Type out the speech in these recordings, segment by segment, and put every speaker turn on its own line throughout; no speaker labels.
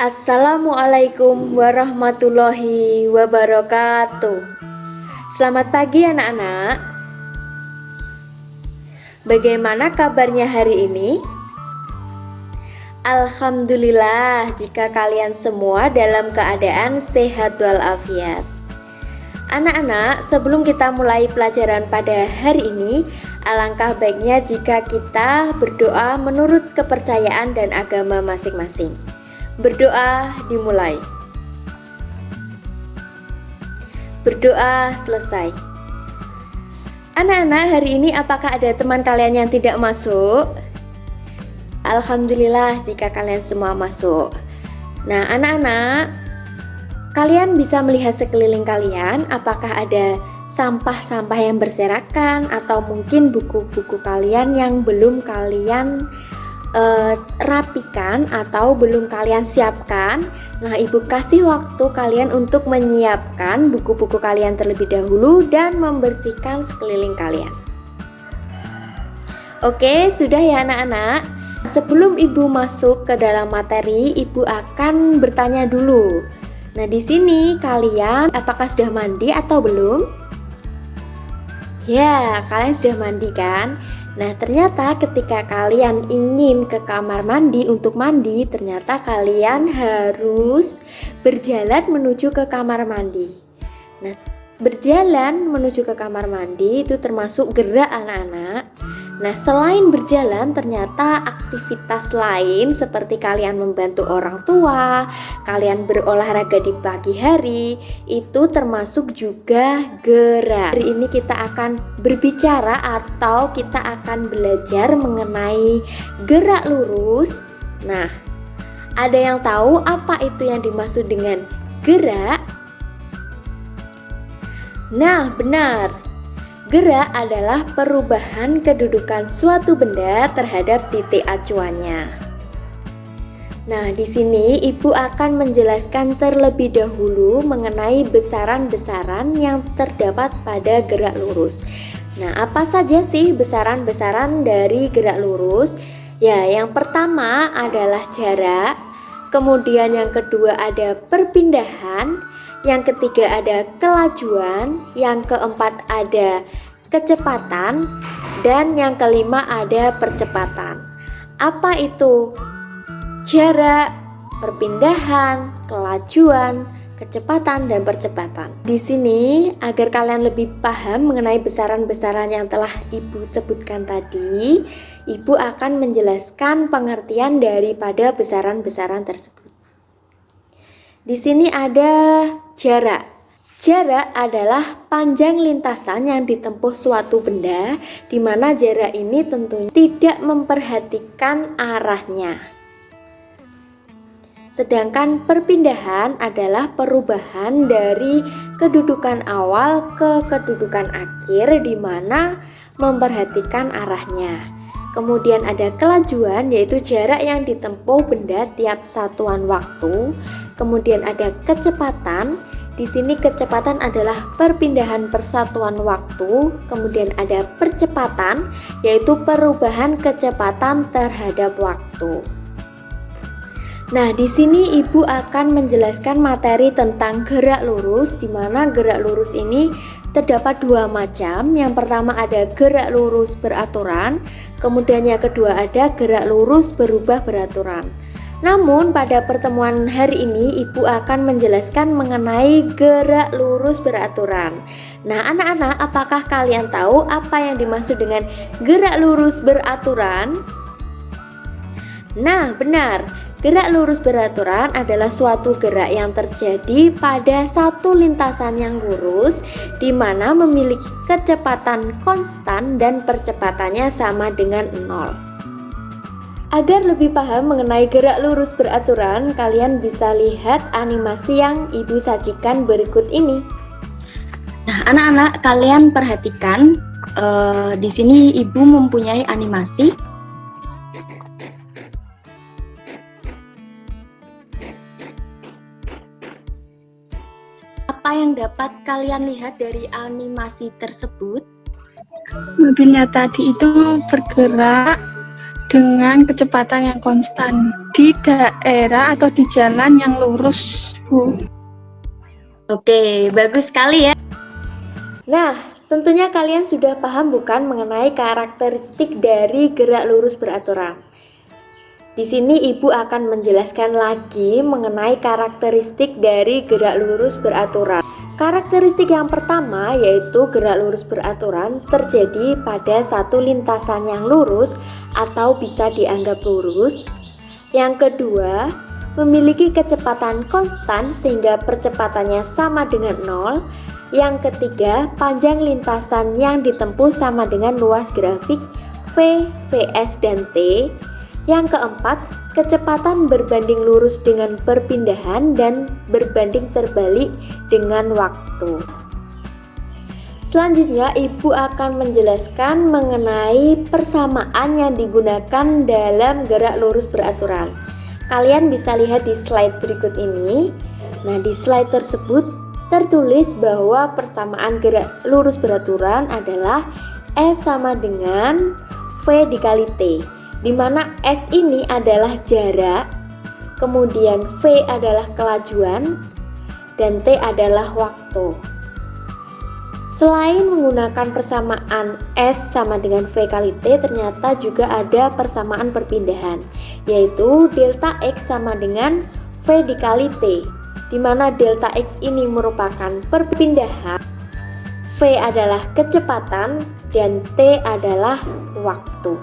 Assalamualaikum warahmatullahi wabarakatuh. Selamat pagi anak-anak. Bagaimana kabarnya hari ini? Alhamdulillah jika kalian semua dalam keadaan sehat walafiat. Anak-anak, sebelum kita mulai pelajaran pada hari ini, alangkah baiknya jika kita berdoa menurut kepercayaan dan agama masing-masing. Berdoa dimulai. Berdoa selesai. Anak-anak, hari ini apakah ada teman kalian yang tidak masuk? Alhamdulillah jika kalian semua masuk. Nah, anak-anak, kalian bisa melihat sekeliling kalian apakah ada sampah-sampah yang berserakan atau mungkin buku-buku kalian yang belum kalian rapikan atau belum kalian siapkan. Nah, ibu kasih waktu kalian untuk menyiapkan buku-buku kalian terlebih dahulu dan membersihkan sekeliling kalian. Oke, sudah ya anak-anak. Sebelum ibu masuk ke dalam materi, ibu akan bertanya dulu. Nah, di sini kalian apakah sudah mandi atau belum? Ya, kalian sudah mandi kan? Nah, ternyata ketika kalian ingin ke kamar mandi untuk mandi, ternyata kalian harus berjalan menuju ke kamar mandi. Nah, berjalan menuju ke kamar mandi itu termasuk gerak anak-anak. Nah, selain berjalan, ternyata aktivitas lain seperti kalian membantu orang tua, kalian berolahraga di pagi hari, itu termasuk juga gerak. Hari ini kita akan berbicara atau kita akan belajar mengenai gerak lurus. Nah, ada yang tahu apa itu yang dimaksud dengan gerak? Nah, benar. Gerak adalah perubahan kedudukan suatu benda terhadap titik acuannya. Nah, di sini ibu akan menjelaskan terlebih dahulu mengenai besaran-besaran yang terdapat pada gerak lurus. Nah, apa saja sih besaran-besaran dari gerak lurus? Ya, yang pertama adalah jarak, kemudian yang kedua ada perpindahan, yang ketiga ada kelajuan, yang keempat ada kecepatan, dan yang kelima ada percepatan. Apa itu jarak, perpindahan, kelajuan, kecepatan, dan percepatan? Di sini agar kalian lebih paham mengenai besaran-besaran yang telah ibu sebutkan tadi, ibu akan menjelaskan pengertian daripada besaran-besaran tersebut. Di sini ada jarak. Jarak adalah panjang lintasan yang ditempuh suatu benda, di mana jarak ini tentunya tidak memperhatikan arahnya. Sedangkan perpindahan adalah perubahan dari kedudukan awal ke kedudukan akhir, di mana memperhatikan arahnya. Kemudian ada kelajuan, yaitu jarak yang ditempuh benda tiap satuan waktu. Kemudian ada kecepatan. Di sini kecepatan adalah perpindahan persatuan waktu. Kemudian ada percepatan, yaitu perubahan kecepatan terhadap waktu. Nah, di sini ibu akan menjelaskan materi tentang gerak lurus, di mana gerak lurus ini terdapat dua macam. Yang pertama ada gerak lurus beraturan, kemudian yang kedua ada gerak lurus berubah beraturan. Namun pada pertemuan hari ini ibu akan menjelaskan mengenai gerak lurus beraturan. Nah, anak-anak, apakah kalian tahu apa yang dimaksud dengan gerak lurus beraturan? Nah, benar. Gerak lurus beraturan adalah suatu gerak yang terjadi pada satu lintasan yang lurus, di mana memiliki kecepatan konstan dan percepatannya sama dengan 0. Agar lebih paham mengenai gerak lurus beraturan, kalian bisa lihat animasi yang ibu sajikan berikut ini.
Nah, anak-anak, kalian perhatikan di sini ibu mempunyai animasi. Apa yang dapat kalian lihat dari animasi tersebut?
Mobilnya tadi itu bergerak dengan kecepatan yang konstan di daerah atau di jalan yang lurus, Bu.
Oke, bagus sekali ya.
Nah, tentunya kalian sudah paham bukan mengenai karakteristik dari gerak lurus beraturan. Di sini Ibu akan menjelaskan lagi mengenai karakteristik dari gerak lurus beraturan. Karakteristik yang pertama yaitu gerak lurus beraturan terjadi pada satu lintasan yang lurus atau bisa dianggap lurus. Yang kedua, memiliki kecepatan konstan sehingga percepatannya sama dengan 0. Yang ketiga, panjang lintasan yang ditempuh sama dengan luas grafik V, Vs, dan T. Yang keempat, kecepatan berbanding lurus dengan perpindahan dan berbanding terbalik dengan waktu. Selanjutnya, Ibu akan menjelaskan mengenai persamaan yang digunakan dalam gerak lurus beraturan. Kalian bisa lihat di slide berikut ini. Nah, di slide tersebut tertulis bahwa persamaan gerak lurus beraturan adalah S sama dengan V dikali T, di mana S ini adalah jarak, kemudian V adalah kelajuan, dan T adalah waktu. Selain menggunakan persamaan S sama dengan V kali T, ternyata juga ada persamaan perpindahan, yaitu delta X sama dengan V dikali T, di mana delta X ini merupakan perpindahan, V adalah kecepatan, dan T adalah waktu.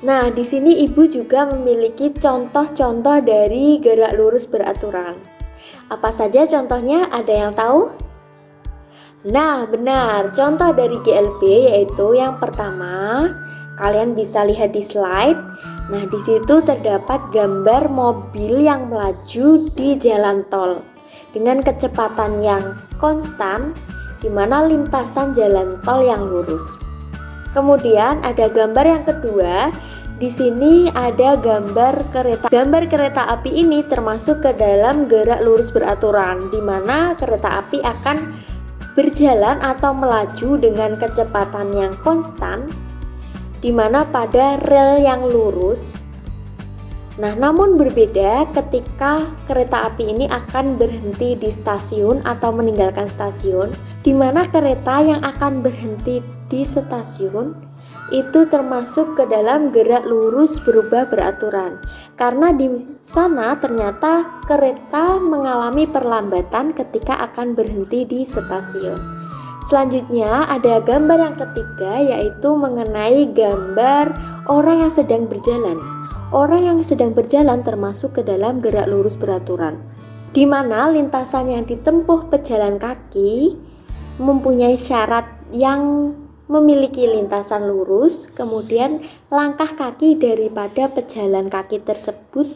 Nah, di sini Ibu juga memiliki contoh-contoh dari gerak lurus beraturan. Apa saja contohnya? Ada yang tahu? Nah, benar. Contoh dari GLB yaitu yang pertama, kalian bisa lihat di slide. Nah, di situ terdapat gambar mobil yang melaju di jalan tol dengan kecepatan yang konstan, di mana lintasan jalan tol yang lurus. Kemudian ada gambar yang kedua. Di sini ada gambar kereta. Gambar kereta api ini termasuk ke dalam gerak lurus beraturan, di mana kereta api akan berjalan atau melaju dengan kecepatan yang konstan, di mana pada rel yang lurus. Nah, namun berbeda ketika kereta api ini akan berhenti di stasiun atau meninggalkan stasiun, di mana kereta yang akan berhenti di stasiun itu termasuk ke dalam gerak lurus berubah beraturan, karena di sana ternyata kereta mengalami perlambatan ketika akan berhenti di stasiun. Selanjutnya ada gambar yang ketiga, yaitu mengenai gambar orang yang sedang berjalan. Orang yang sedang berjalan termasuk ke dalam gerak lurus beraturan, di mana lintasan yang ditempuh pejalan kaki mempunyai syarat yang memiliki lintasan lurus, kemudian langkah kaki daripada pejalan kaki tersebut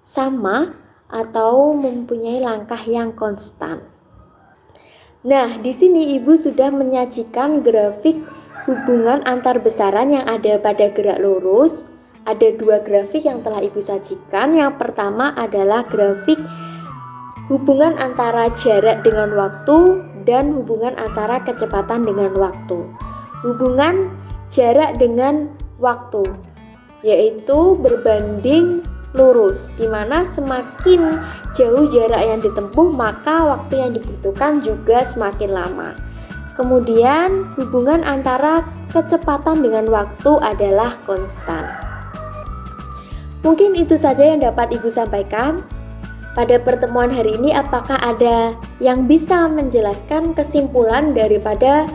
sama atau mempunyai langkah yang konstan. Nah, di sini Ibu sudah menyajikan grafik hubungan antar besaran yang ada pada gerak lurus. Ada dua grafik yang telah Ibu sajikan. Yang pertama adalah grafik hubungan antara jarak dengan waktu dan hubungan antara kecepatan dengan waktu. Hubungan jarak dengan waktu yaitu berbanding lurus, di mana semakin jauh jarak yang ditempuh maka waktu yang dibutuhkan juga semakin lama. Kemudian hubungan antara kecepatan dengan waktu adalah konstan. Mungkin itu saja yang dapat Ibu sampaikan. Pada pertemuan hari ini, apakah ada yang bisa menjelaskan kesimpulan daripada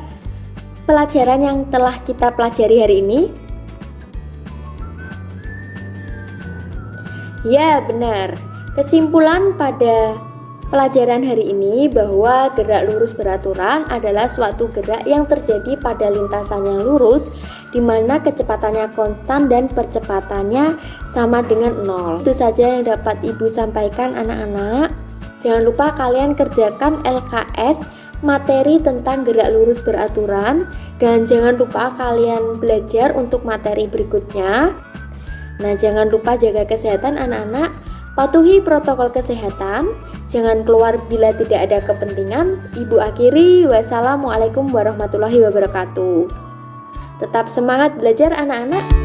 pelajaran yang telah kita pelajari hari ini? Ya, benar. Kesimpulan pada pelajaran hari ini bahwa gerak lurus beraturan adalah suatu gerak yang terjadi pada lintasan yang lurus, di mana kecepatannya konstan dan percepatannya sama dengan 0. Itu saja yang dapat Ibu sampaikan anak-anak. Jangan lupa kalian kerjakan LKS materi tentang gerak lurus beraturan, dan jangan lupa kalian belajar untuk materi berikutnya. Nah, jangan lupa jaga kesehatan anak-anak, patuhi protokol kesehatan, jangan keluar bila tidak ada kepentingan. Ibu akhiri, wassalamualaikum warahmatullahi wabarakatuh. Tetap semangat belajar anak-anak.